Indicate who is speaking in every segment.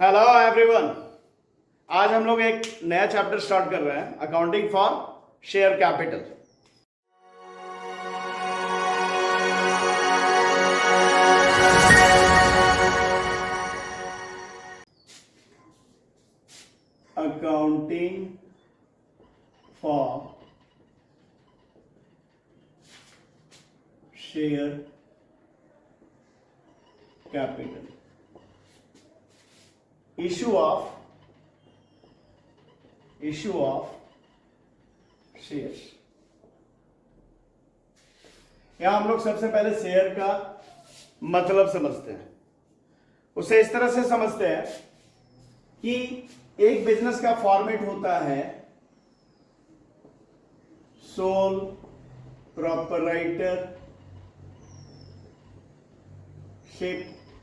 Speaker 1: Hello everyone. आज हम लोग एक नया चैप्टर स्टार्ट कर रहे हैं, accounting for share capital. Accounting for share capital, issue of shares. यहां हम लोग सबसे पहले शेयर का मतलब समझते हैं। उसे इस तरह से समझते हैं कि एक बिजनेस का फॉर्मेट होता है सोल प्रोपराइटरशिप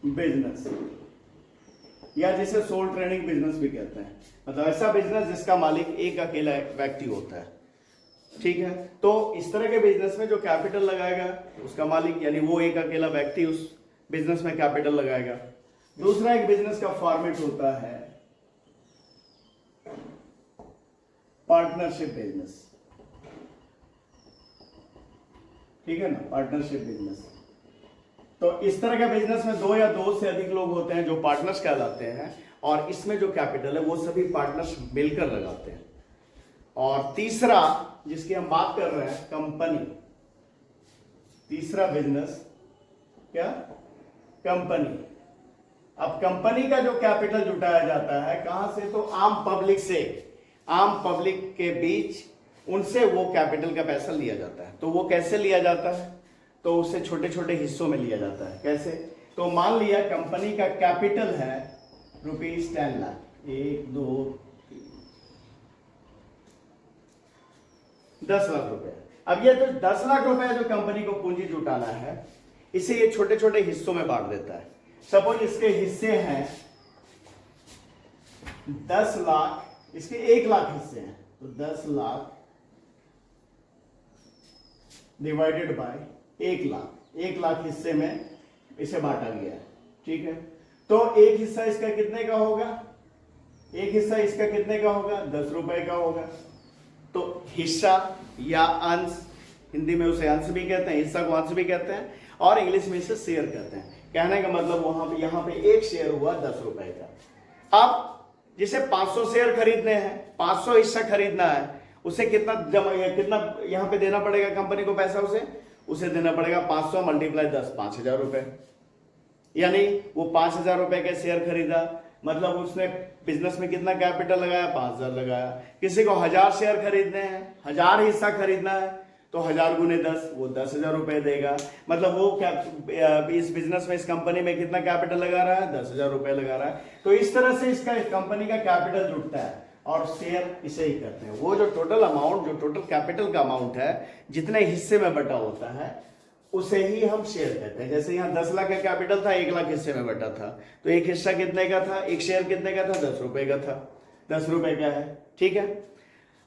Speaker 1: बिजनेस, या जिसे सोल ट्रेडिंग बिजनेस भी कहते हैं। मतलब ऐसा बिजनेस जिसका मालिक एक अकेला व्यक्ति होता है। ठीक है, तो इस तरह के बिजनेस में जो कैपिटल लगाएगा उसका मालिक यानी वो एक अकेला व्यक्ति उस बिजनेस में कैपिटल लगाएगा। दूसरा एक बिजनेस का फॉर्मेट होता है पार्टनरशिप बिजनेस। ठीक है ना, पार्टनरशिप बिजनेस। तो इस तरह के बिजनेस में दो या दो से अधिक लोग होते हैं जो पार्टनर्स कहलाते हैं, और इसमें जो कैपिटल है वो सभी पार्टनर्स मिलकर लगाते हैं। और तीसरा जिसकी हम बात कर रहे हैं कंपनी, तीसरा बिजनेस क्या, कंपनी। अब कंपनी का जो कैपिटल जुटाया जाता है कहां से, तो आम पब्लिक से, आम पब्लिक के बीच उनसे वो कैपिटल का पैसा लिया जाता है। तो वो कैसे लिया जाता है, तो उसे छोटे छोटे हिस्सों में लिया जाता है। कैसे, तो मान लिया कंपनी का कैपिटल है ₹10 लाख, 1 2 3 10 लाख रुपए। अब ये तो 10 लाख रुपए जो कंपनी को पूंजी जुटाना है, इसे ये छोटे छोटे हिस्सों में बांट देता है। सपोज इसके हिस्से हैं 10 लाख, इसके 1 लाख हिस्से हैं, तो 10 लाख डिवाइडेड बाय 1 लाख, 1 लाख हिस्से में इसे बांटा गया है। ठीक है, तो एक हिस्सा इसका कितने का होगा, एक हिस्सा इसका कितने का होगा, 10 रुपए का होगा। तो हिस्सा या अंश, हिंदी में उसे अंश भी कहते हैं, हिस्सा को अंश भी कहते हैं, और इंग्लिश में इसे शेयर कहते हैं। कहने का मतलब वहां पे यहां पे एक शेयर हुआ 10 रुपए का। अब जिसे 500 शेयर खरीदने हैं, 500 हिस्सा खरीदना है, उसे कितना कितना यहां पे देना पड़ेगा कंपनी को पैसा, उसे देना पड़ेगा 500 × 10, 5000 रुपए। यानी वो 5000 रुपए के शेयर खरीदा, मतलब उसने बिजनेस में कितना कैपिटल लगाया, 5000 लगाया। किसी को 1000 शेयर खरीदने हैं, 1000 हिस्सा खरीदना है, तो 1000 × 10 वो 10,000 रुपए देगा। मतलब वो इस बिजनेस में, इस कंपनी में कितना कैपिटल लगा रहा है, 10,000 रुपए लगा रहा है। तो इस तरह से इसका कंपनी का कैपिटल जुटता है, और शेयर इसे ही करते हैं। वो जो टोटल अमाउंट, जो टोटल कैपिटल का अमाउंट है, जितने हिस्से में बटा होता है, उसे ही हम शेयर कहते हैं। जैसे यहाँ 10 लाख का कैपिटल था, 1 लाख हिस्से में बटा था, तो एक हिस्सा कितने का था, एक शेयर कितने का था, 10 रुपए का था, 10 रुपए का है। ठीक है,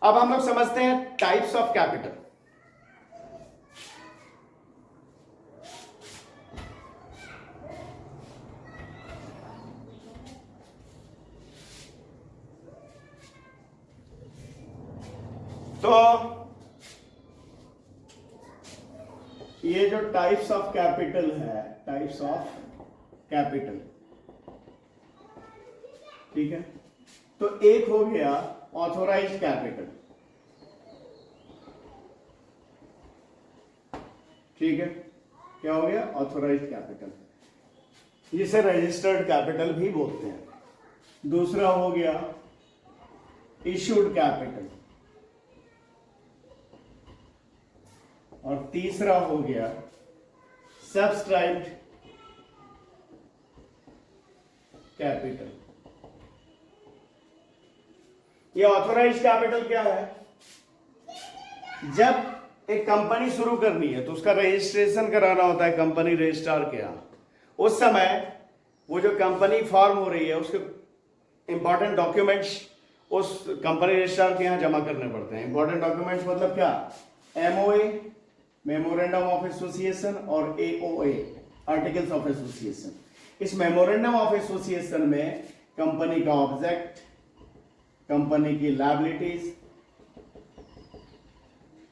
Speaker 1: अब हम लोग समझते हैं टाइप्स ऑफ कैपिटल। तो ये जो टाइप्स ऑफ कैपिटल है, टाइप्स ऑफ कैपिटल, ठीक है, तो एक हो गया ऑथोराइज्ड कैपिटल। ठीक है, क्या हो गया, ऑथोराइज्ड कैपिटल, जिसे रजिस्टर्ड कैपिटल भी बोलते हैं। दूसरा हो गया इशूड कैपिटल, और तीसरा हो गया सब्सक्राइब्ड कैपिटल। ये ऑथोराइज्ड कैपिटल क्या है, जब एक कंपनी शुरू करनी है तो उसका रजिस्ट्रेशन कराना होता है कंपनी रजिस्ट्रार के यहां। उस समय वो जो कंपनी फॉर्म हो रही है, उसके इंपॉर्टेंट डॉक्यूमेंट्स उस कंपनी रजिस्ट्रार के यहां जमा करने पड़ते हैं। इंपॉर्टेंट डॉक्यूमेंट्स मतलब क्या, एमओए, मेमोरेंडम ऑफ एसोसिएशन, और एओए, आर्टिकल्स ऑफ एसोसिएशन। इस मेमोरेंडम ऑफ एसोसिएशन में कंपनी का ऑब्जेक्ट, कंपनी की लायबिलिटीज,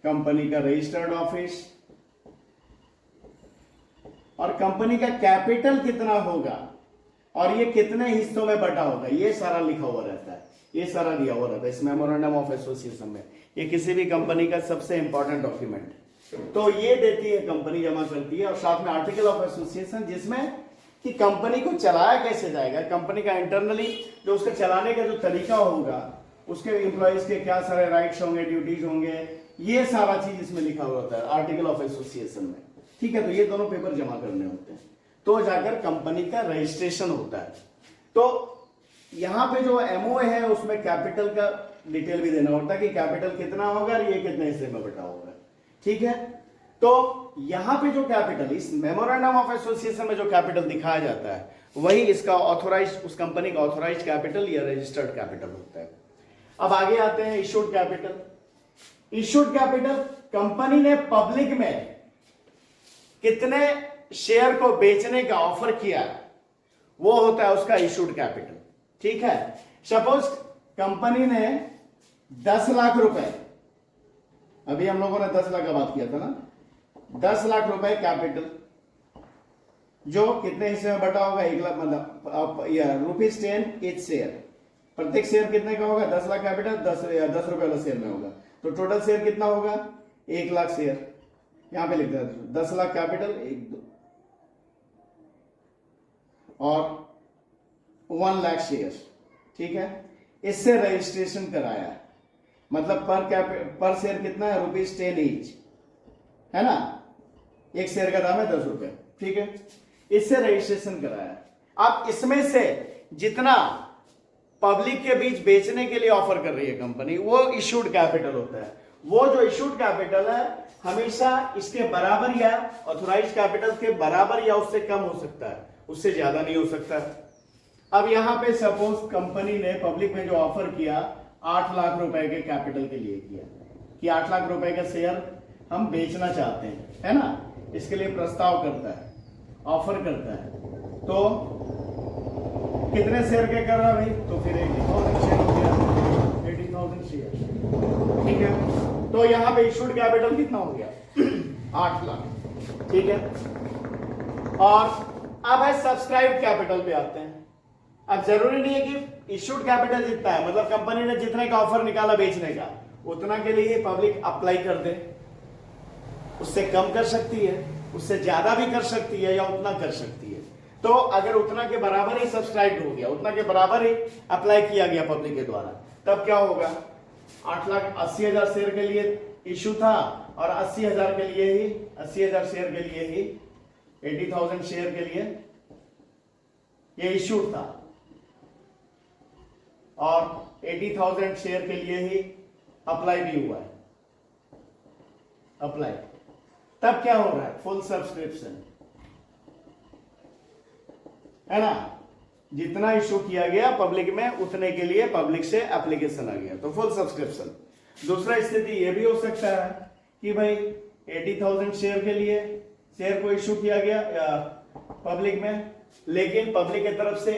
Speaker 1: कंपनी का रजिस्टर्ड ऑफिस और कंपनी का कैपिटल कितना होगा और ये कितने हिस्सों में बटा होगा, ये सारा लिखा हुआ रहता है, ये सारा दिया हुआ रहता है इस मेमोरेंडम ऑफ एसोसिएशन में। ये किसी भी कंपनी का सबसे इंपॉर्टेंट डॉक्यूमेंट, तो ये देती है कंपनी, जमा करती है। और साथ में आर्टिकल ऑफ एसोसिएशन, जिसमें कि कंपनी को चलाया कैसे जाएगा, कंपनी का इंटरनली जो उसका चलाने का जो तरीका होगा, उसके एम्प्लॉइज के क्या सारे राइट्स होंगे, ड्यूटीज होंगे, ये सारा चीज इसमें लिखा हुआ होता है आर्टिकल ऑफ एसोसिएशन में। ठीक है, तो ये दोनों पेपर जमा करने होते हैं, तो जाकर कंपनी का रजिस्ट्रेशन होता है। तो यहां पे जो एमओ है उसमें कैपिटल का डिटेल भी देना होता है कि कैपिटल कितना होगा और ये कितने हिस्से में बटा होगा। ठीक है, तो यहां पे जो कैपिटल, इस मेमोरेंडम ऑफ एसोसिएशन में जो कैपिटल दिखाया जाता है, वही इसका ऑथोराइज, उस कंपनी का ऑथोराइज कैपिटल या रजिस्टर्ड कैपिटल होता है। अब आगे आते हैं issued capital. Issued capital, company ने पब्लिक में कितने शेयर को बेचने का ऑफर किया, वो होता है उसका इशूड कैपिटल। ठीक है, सपोज कंपनी ने 10 लाख रुपए, अभी हम लोगों ने 10 लाख का बात किया था ना, 10 लाख रुपए कैपिटल, जो कितने हिस्से में बटा होगा, 1 लाख, मतलब ₹10 ईच शेयर, प्रत्येक शेयर कितने का होगा, 10 लाख कैपिटल, 10 रुपए वाला शेयर में होगा, तो टोटल शेयर कितना होगा, 1 लाख शेयर। यहां पे लिख देते हैं 10 लाख कैपिटल, 1 2 और 1 लाख शेयर। ठीक है, इससे रजिस्ट्रेशन कराया, मतलब पर शेयर कितना है, ₹10 ईच, है ना, एक शेयर का दाम है 10 रुपए। ठीक है, इससे रजिस्ट्रेशन कराया। अब इसमें से जितना पब्लिक के बीच बेचने के लिए ऑफर कर रही है कंपनी, वो इशूड कैपिटल होता है। वो जो इशूड कैपिटल है हमेशा इसके बराबर या ऑथोराइज कैपिटल के बराबर या उससे कम हो सकता है, उससे ज्यादा नहीं हो सकता। अब यहां पे सपोज कंपनी ने पब्लिक में जो ऑफर किया 8 लाख रुपए के कैपिटल के लिए किया कि 8 लाख रुपए का शेयर हम बेचना चाहते हैं, है ना, इसके लिए प्रस्ताव करता है, ऑफर करता है, तो कितने शेयर के कर रहा भाई, तो फिर 80,000 शेयर हो गया, 80,000 शेयर। ठीक है, तो यहां पे इशूड कैपिटल कितना हो गया, 8 लाख। ठीक है, और अब है सब्सक्राइब कैपिटल पे आते हैं। अब जरूरी नहीं है कि इशूड कैपिटल जितना है, मतलब कंपनी ने जितने का ऑफर निकाला बेचने का, उतना के लिए पब्लिक अप्लाई कर दे, उससे कम कर सकती है, उससे ज्यादा भी कर सकती है, या उतना कर सकती है। तो अगर उतना के बराबर ही सब्सक्राइब हो गया, उतना के बराबर ही अप्लाई किया गया पब्लिक के द्वारा, तब क्या होगा, 8,80,000 शेयर के लिए इशू था और 80,000 के लिए ही, 80,000 शेयर के लिए ही, 80,000 शेयर के लिए ये इशू था और 80,000 शेयर के लिए ही अप्लाई भी हुआ है, अप्लाई। तब क्या हो रहा है, फुल सब्सक्रिप्शन, है ना, जितना इशू किया गया पब्लिक में उतने के लिए पब्लिक से एप्लीकेशन आ गया, तो फुल सब्सक्रिप्शन। दूसरा स्थिति यह भी हो सकता है कि भाई 80,000 शेयर के लिए शेयर को इशू किया गया पब्लिक में, लेकिन पब्लिक की तरफ से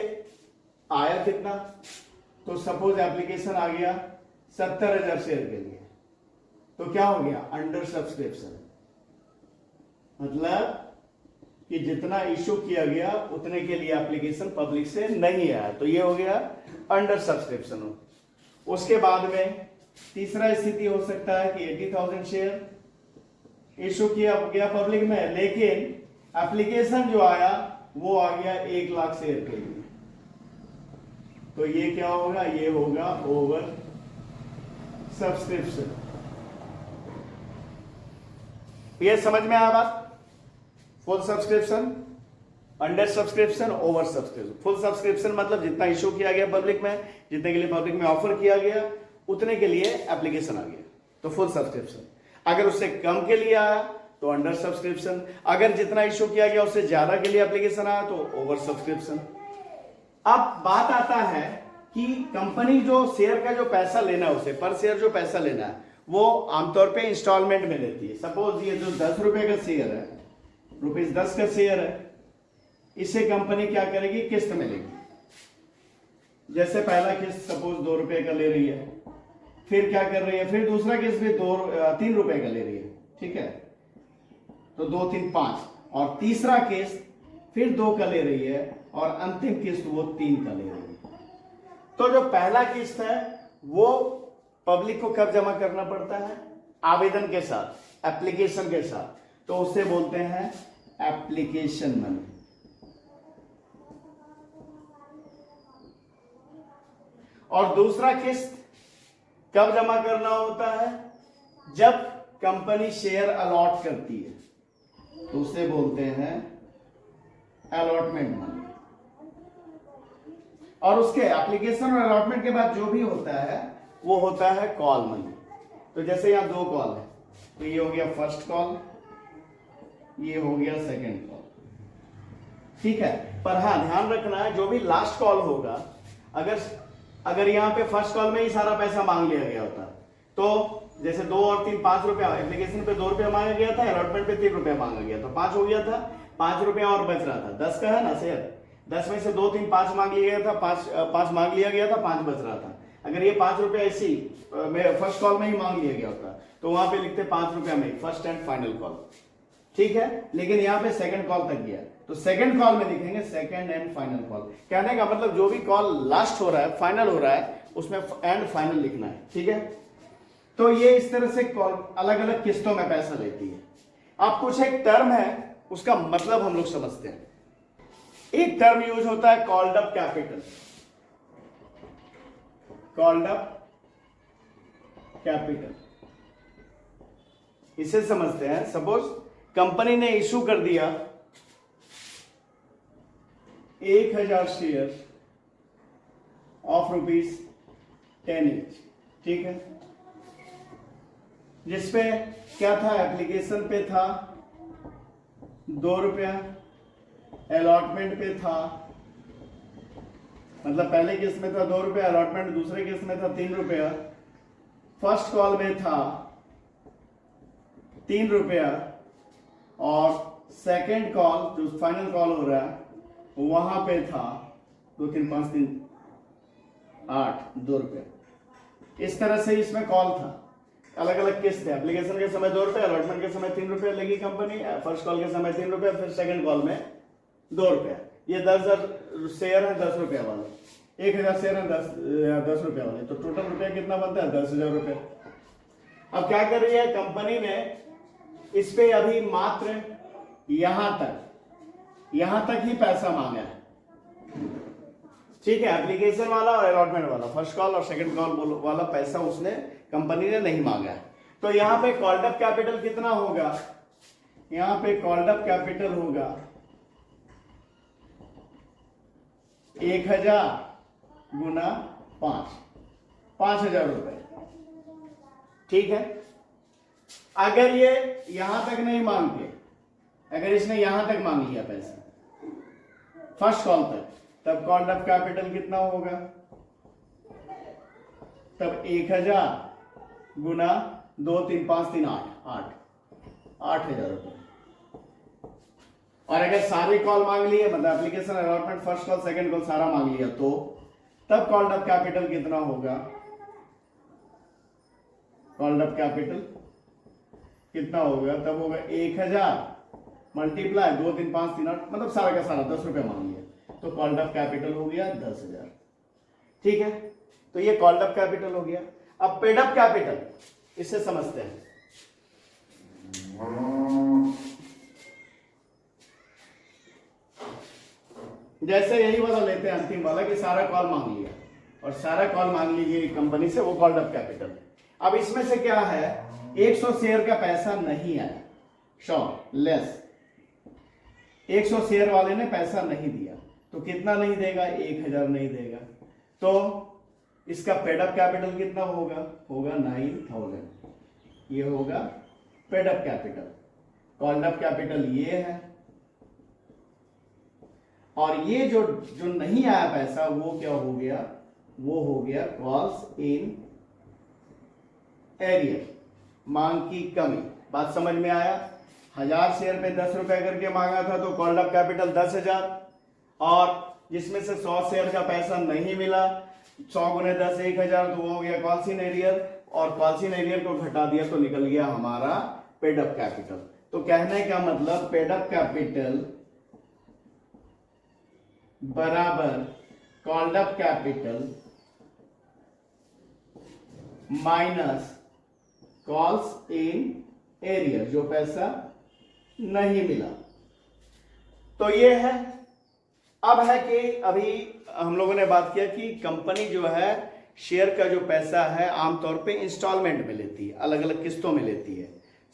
Speaker 1: आया कितना, तो सपोज एप्लीकेशन आ गया 70,000 शेयर के लिए, तो क्या हो गया, अंडर सब्सक्रिप्शन, मतलब कि जितना इशू किया गया उतने के लिए एप्लीकेशन पब्लिक से नहीं आया, तो ये हो गया अंडर सब्सक्रिप्शन। उसके बाद में तीसरा स्थिति हो सकता है कि 80,000 शेयर इशू किया गया पब्लिक में, लेकिन एप्लीकेशन जो आया वो आ गया 1 लाख शेयर के लिए, तो ये क्या होगा, ये होगा ओवर सब्सक्रिप्शन। ये समझ में आया बात, full subscription, under subscription, over subscription. Full subscription मतलब जितना इशू किया गया पब्लिक में, जितने के लिए पब्लिक में ऑफर किया गया उतने के लिए एप्लीकेशन आ गया, तो फुल सब्सक्रिप्शन। अगर उससे कम के लिए आया तो अंडर सब्सक्रिप्शन, अगर जितना इशू किया गया उससे ज्यादा के लिए एप्लीकेशन आया तो ओवर सब्सक्रिप्शन। अब बात आता है कि कंपनी जो शेयर का जो पैसा लेना है, उसे पर शेयर जो पैसा लेना है वो आमतौर पे इंस्टॉलमेंट में लेती है। सपोज ये जो 10 रुपए का शेयर है, ₹10 का शेयर है, इसे कंपनी क्या करेगी, किस्त में लेगी। जैसे पहला किस्त सपोज 2 रुपए का ले रही है, फिर क्या कर रही है, फिर दूसरा किस्त भी 3 रुपए का ले रही है, ठीक है, तो 2 3 5, और तीसरा किस्त फिर 2 का ले रही है, और अंतिम किस्त वो 3 का ले रही है। तो जो पहला किस्त है वो पब्लिक को कब जमा करना पड़ता है, आवेदन के साथ, एप्लीकेशन के साथ, तो उसे बोलते हैं एप्लीकेशन मनी। और दूसरा किस्त कब जमा करना होता है, जब कंपनी शेयर अलॉट करती है, तो उसे बोलते हैं अलॉटमेंट मनी। और उसके एप्लीकेशन और अलॉटमेंट के बाद जो भी होता है वो होता है कॉल मनी। तो जैसे यहां 2 कॉल है, तो ये हो गया फर्स्ट कॉल, ये हो गया सेकंड कॉल, ठीक है। पर हाँ ध्यान रखना है, जो भी लास्ट कॉल होगा, अगर यहां पे फर्स्ट कॉल में ही सारा पैसा मांग लिया गया होता, तो जैसे 2 और 3 5 रुपया, एप्लीकेशन पे 2 रुपया मांगा गया था, अलॉटमेंट पे 3 रुपया मांगा गया, तो 5 हो गया था, 5 रुपया और बच रहा था, 10 का है ना शेयर, 10 में से 2 3 5 मांग लिया गया था, 5 मांग लिया गया था, 5 बच रहा था। अगर ये 5 रुपया इसी फर्स्ट कॉल में ही मांग लिया गया होता, तो वहां पे लिखते 5 रुपया में फर्स्ट एंड फाइनल कॉल, ठीक है। लेकिन यहाँ पे सेकंड कॉल तक गया, तो सेकंड कॉल में लिखेंगे सेकंड एंड फाइनल कॉल। कहने का मतलब जो भी कॉल लास्ट हो रहा है, फाइनल हो रहा है, उसमें एंड फाइनल लिखना है, ठीक है। तो ये इस तरह से कॉल अलग अलग किस्तों में पैसा लेती है। अब कुछ एक टर्म है, उसका मतलब हम लोग समझते हैं। एक टर्म यूज होता है called up capital, called up capital, इसे समझते हैं। सपोज कंपनी ने इशू कर दिया 1000 शेयर ऑफ ₹10 ईच, ठीक है, जिसपे क्या था, एप्लीकेशन पे था 2 रुपया, अलॉटमेंट पे था, मतलब पहले किस्त में था 2 रुपया, अलॉटमेंट दूसरे किस्त में था 3 रुपया, फर्स्ट कॉल में था 3 रुपया, और सेकंड कॉल जो फाइनल कॉल हो रहा है वहां पे था 2 3 5 3 8 2 रुपया। इस तरह से इसमें कॉल था, अलग अलग किस्त है, एप्लीकेशन के समय 2 रुपया, अलॉटमेंट के समय 3 रुपया लगी कंपनी, फर्स्ट कॉल के समय 3 रुपया, फिर सेकंड कॉल में 2 रुपया। ये 10,000 शेयर है 10 रुपया वाले, 1000 शेयर है 10 रुपया वाले, तो टोटल रुपया कितना बनता है, 10,000 रुपया। अब क्या कर रही है कंपनी ने, इस पे अभी मात्र यहां तक ही पैसा मांगा है, ठीक है, एप्लीकेशन वाला और अलॉटमेंट वाला, फर्स्ट कॉल और सेकंड कॉल वाला पैसा उसने कंपनी ने नहीं मांगा है। तो यहां पे कॉल्ड अप कैपिटल कितना होगा, यहां पे कॉल्ड अप कैपिटल होगा 1000 गुना 5,000 रुपए, ठीक है। अगर ये यहां तक नहीं मांगते, अगर इसने यहां तक मांग लिया पैसा फर्स्ट कॉल तक, तब कॉल्ड अप कैपिटल कितना होगा, तब 1000 गुना 2 3 5 3 8,000 रुपए। और अगर सारे कॉल मांग लिए, मतलब application, allotment, first call, second call सारा मांग लिया, तो तब कॉल्ड अप कैपिटल कितना होगा, कॉल्ड अप कैपिटल कितना होगा, तब होगा 1000 मल्टीप्लाई 2 3 5 3 8, मतलब सारा का सारा 10 रुपया मांग लिया, तो कॉल्ड अप कैपिटल हो गया 10,000, ठीक है। तो ये कॉल्ड अप कैपिटल हो गया। अब पेड अप कैपिटल, इससे समझते हैं। जैसे यही वाला लेते हैं, अंतिम वाला, कि सारा कॉल मांग लिया और सारा कॉल मांग लीजिए कंपनी से, वो कॉल्ड अप कैपिटल। अब इसमें से क्या है, 100 शेयर का पैसा नहीं आया, शॉर्ट लेस, 100 शेयर वाले ने पैसा नहीं दिया, तो कितना नहीं देगा, 1000 नहीं देगा, तो इसका पेड अप कैपिटल कितना होगा, होगा 9,000, ये होगा paid up capital. Called up capital ये है, और ये जो नहीं आया पैसा, वो क्या हो गया, वो हो गया कॉल्स इन एरियर, मांग की कमी। बात समझ में आया, 1000 शेयर पे 10 रुपए करके मांगा था, तो कॉल्ड अप कैपिटल 10,000, और जिसमें से 100 शेयर का पैसा नहीं मिला, 100 गुने 10 1000, तो वो हो गया कॉल्सन एरियर, और कॉल्सन एरियर को घटा दिया तो निकल गया हमारा पेड अप कैपिटल। तो कहने का मतलब पेड अप कैपिटल बराबर called up capital minus calls in arrear, जो पैसा नहीं मिला। तो ये है। अब है कि अभी हम लोगों ने बात किया कि कंपनी जो है शेयर का जो पैसा है आमतौर पे इंस्टॉलमेंट में लेती है, अलग अलग किस्तों में लेती है,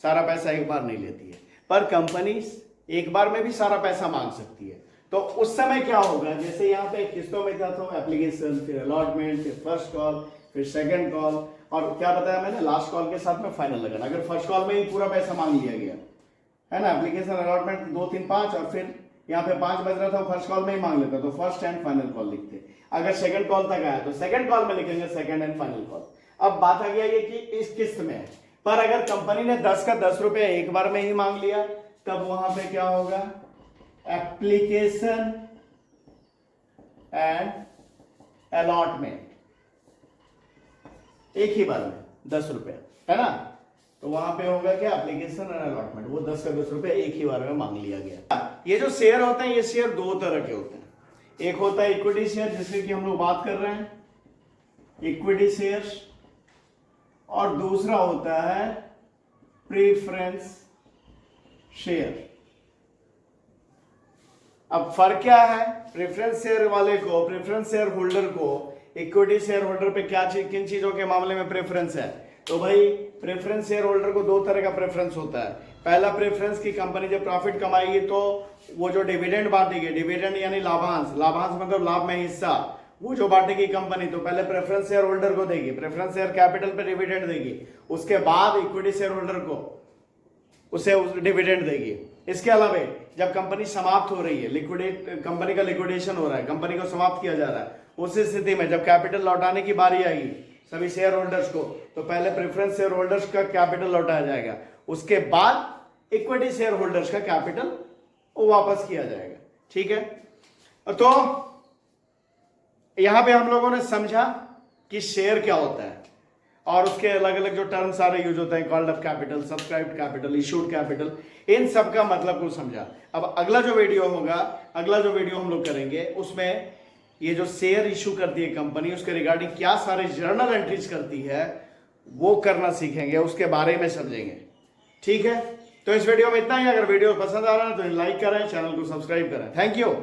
Speaker 1: सारा पैसा एक बार नहीं लेती है। पर कंपनी एक बार में भी सारा पैसा मांग सकती है। तो उस समय क्या होगा, जैसे यहाँ पे किस्तों में था तो एप्लीकेशन, फिर अलॉटमेंट, फिर फर्स्ट कॉल, फिर सेकंड कॉल, और क्या बताया मैंने, लास्ट कॉल के साथ में फाइनल लगाना। अगर फर्स्ट कॉल में ही पूरा पैसा मांग लिया गया है ना, एप्लीकेशन, अलॉटमेंट 2 3 5, और फिर यहाँ पे 5 बज रहा था, फर्स्ट कॉल में ही मांग लेता तो फर्स्ट एंड फाइनल कॉल लिखते। अगर सेकंड कॉल तक आया तो सेकंड कॉल में लिखेंगे सेकंड एंड फाइनल कॉल। अब बात आ गया ये कि इस किस्त में है, पर अगर कंपनी ने 10 का 10 रुपया एक बार में ही मांग लिया, तब वहां पे क्या होगा, एप्लीकेशन एंड अलॉटमेंट एक ही बार में 10 रुपया, है ना। तो वहां पे होगा क्या, एप्लीकेशन एंड अलॉटमेंट, वो 10 का 10 रुपया एक ही बार में मांग लिया गया। ये जो शेयर होते हैं, ये शेयर 2 तरह के होते हैं। एक होता है इक्विटी शेयर, जिससे कि हम लोग बात कर रहे हैं, इक्विटी शेयर, और दूसरा होता है प्रेफरेंस शेयर। अब फर्क क्या है, प्रेफरेंस शेयर वाले को, प्रेफरेंस शेयर होल्डर को इक्विटी शेयर होल्डर पे क्या चीज, किन चीजों के मामले में प्रेफरेंस है। तो भाई प्रेफरेंस शेयर होल्डर को 2 तरह का प्रेफरेंस होता है। पहला प्रेफरेंस की कंपनी जब प्रॉफिट कमाएगी तो वो जो डिविडेंड बांटेगी, डिविडेंड यानी लाभांश, लाभांश मतलब लाभ में हिस्सा, वो जो बांटेगी कंपनी तो पहले प्रेफरेंस शेयर होल्डर को देगी, प्रेफरेंस शेयर कैपिटल पे डिविडेंड देगी, उसके बाद इक्विटी शेयर होल्डर को उसे डिविडेंड देगी। इसके अलावा जब कंपनी समाप्त हो रही है, लिक्विडेट, कंपनी का लिक्विडेशन हो रहा है, कंपनी को समाप्त किया जा रहा है, उस स्थिति में जब कैपिटल लौटाने की बारी आएगी सभी शेयर होल्डर्स को, तो पहले प्रेफरेंस शेयर होल्डर्स का कैपिटल लौटाया जाएगा, उसके बाद इक्विटी शेयर होल्डर्स का कैपिटल वो वापस किया जाएगा। ठीक है, तो यहां पे हम लोगों ने समझा कि शेयर क्या होता है और उसके अलग अलग जो टर्म सारे यूज होते हैं, called up capital, subscribed capital, issued capital, इन सब का मतलब को समझा। अब अगला जो वीडियो होगा, अगला जो वीडियो हम लोग करेंगे, उसमें ये जो शेयर इशू करती है कंपनी, उसके रिगार्डिंग क्या सारे जर्नल एंट्रीज करती है वो करना सीखेंगे, उसके बारे में समझेंगे। ठीक है, तो इस वीडियो में इतना ही। अगर वीडियो पसंद आ रहा है तो लाइक करें, चैनल को सब्सक्राइब करें। Thank you.